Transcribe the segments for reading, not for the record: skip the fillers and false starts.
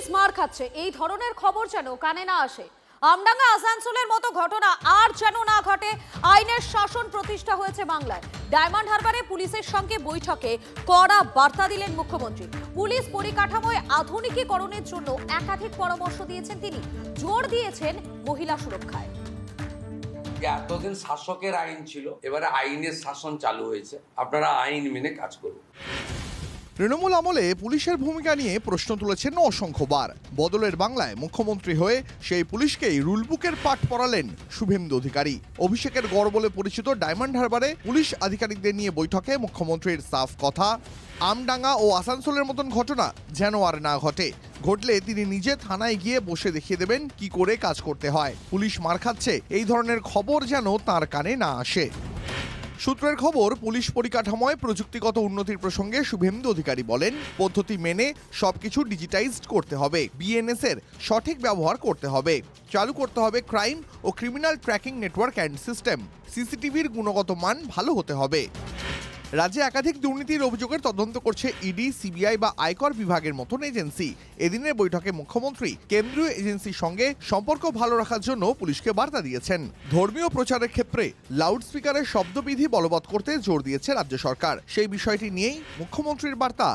Police মার খাচ্ছে, এই ধরনের খবর যেন কানে না আসে। আমডাঙ্গা আসানসোলের মতো ঘটনা আর যেন না ঘটে। আইনের শাসন প্রতিষ্ঠা হয়েছে বাংলায়। ডায়মন্ড হারবারে পুলিশের সঙ্গে বৈঠকে কড়া বার্তা দিলেন মুখ্যমন্ত্রী। পুলিশ পরিকাঠামোয় আধুনিকীকরণের জন্য একাধিক পরামর্শ দিয়েছেন তিনি। জোর দিয়েছেন মহিলা সুরক্ষায়। এতদিন শাসকের আইন ছিল, এবারে আইনের শাসন চালু হয়েছে। আপনারা আইন মেনে কাজ করুন। তৃণমূল আমলে পুলিশের ভূমিকা নিয়ে প্রশ্ন তুলেছেন অসংখ্যবার। বদলের বাংলায় মুখ্যমন্ত্রী হয়ে সেই পুলিশকেই রুলবুকের পাঠ পড়ালেন শুভেন্দু অধিকারী। অভিষেকের গড় বলে পরিচিত ডায়মন্ড হারবারে পুলিশ আধিকারিকদের নিয়ে বৈঠকে মুখ্যমন্ত্রীর সাফ কথা, আমডাঙ্গা ও আসানসোলের মতন ঘটনা যেন আর না ঘটে। ঘটলে তিনি নিজে থানায় গিয়ে বসে দেখিয়ে দেবেন কি করে কাজ করতে হয়। পুলিশ মার খাচ্ছে, এই ধরনের খবর যেন তার কানে না আসে। সূত্রের খবর, পুলিশ পরিকাঠামোয় প্রযুক্তিগত উন্নতির প্রসঙ্গে শুভেন্দু অধিকারী বলেন, পদ্ধতি মেনে সবকিছু ডিজিটাইজড করতে হবে, বিএনএস এর সঠিক ব্যবহার করতে হবে, চালু করতে হবে ক্রাইম ও criminal tracking network and system, সিসিটিভির গুণগত মান ভালো হতে হবে। রাজ্যে একাধিক দুর্নীতির অভিযোগের তদন্ত করছে ইডি, সিবিআই বা আয়কর বিভাগের মতন এজেন্সি। এদিনের বৈঠকে মুখ্যমন্ত্রী কেন্দ্রীয় এজেন্সির সঙ্গে সম্পর্ক ভালো রাখার জন্য পুলিশকে বার্তা দিয়েছেন। ধর্মীয় প্রচারের ক্ষেত্রে লাউডস্পিকারের শব্দবিধি বলবৎ করতে জোর দিয়েছে রাজ্য সরকার। সেই বিষয়টি নিয়েই মুখ্যমন্ত্রীর বার্তা।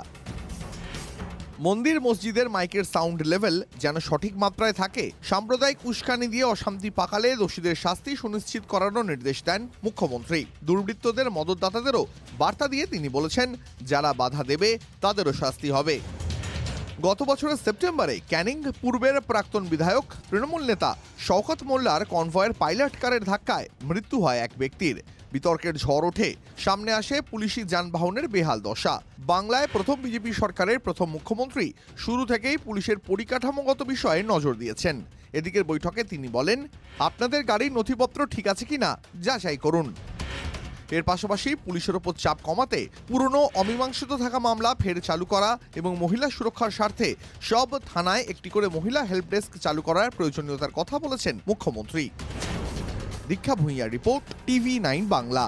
মন্দির মসজিদের মাইকের সাউন্ড লেভেল যেন সঠিক মাত্রায় থাকে। সাম্প্রদায়িক উস্কানি দিয়ে অশান্তি পাকালে দোষীদের শাস্তি সুনিশ্চিত করানোর নির্দেশ দেন মুখ্যমন্ত্রী। দুর্বৃত্তদের মদতদাতাদেরও বার্তা দিয়ে তিনি বলেছেন, যারা বাধা দেবে তাদেরও শাস্তি হবে। গত বছরের সেপ্টেম্বরে ক্যানিং পূর্বের প্রাক্তন বিধায়ক তৃণমূল নেতা শওকত মোল্লার কনভয়ের পাইলট কারের ধাক্কায় মৃত্যু হয় এক ব্যক্তির। বিতর্কের ঝড় ওঠে, সামনে আসে পুলিশি যানবাহনের বেহাল দশা। বাংলায় প্রথম বিজেপি সরকারের প্রথম মুখ্যমন্ত্রী শুরু থেকেই পুলিশের পরিকাঠামোগত বিষয়ে নজর দিয়েছেন। এদিকের বৈঠকে তিনি বলেন, আপনাদের গাড়ির নথিপত্র ঠিক আছে কিনা যাচাই করুন। এর পাশাপাশি পুলিশের ওপর চাপ কমাতে পুরনো অমীমাংসিত থাকা মামলা ফের চালু করা এবং মহিলা সুরক্ষার স্বার্থে সব থানায় একটি করে মহিলা হেল্প ডেস্ক চালু করার প্রয়োজনীয়তার কথা বলেছেন মুখ্যমন্ত্রী। দীক্ষা ভূঁইয়ার রিপোর্ট, TV9 বাংলা।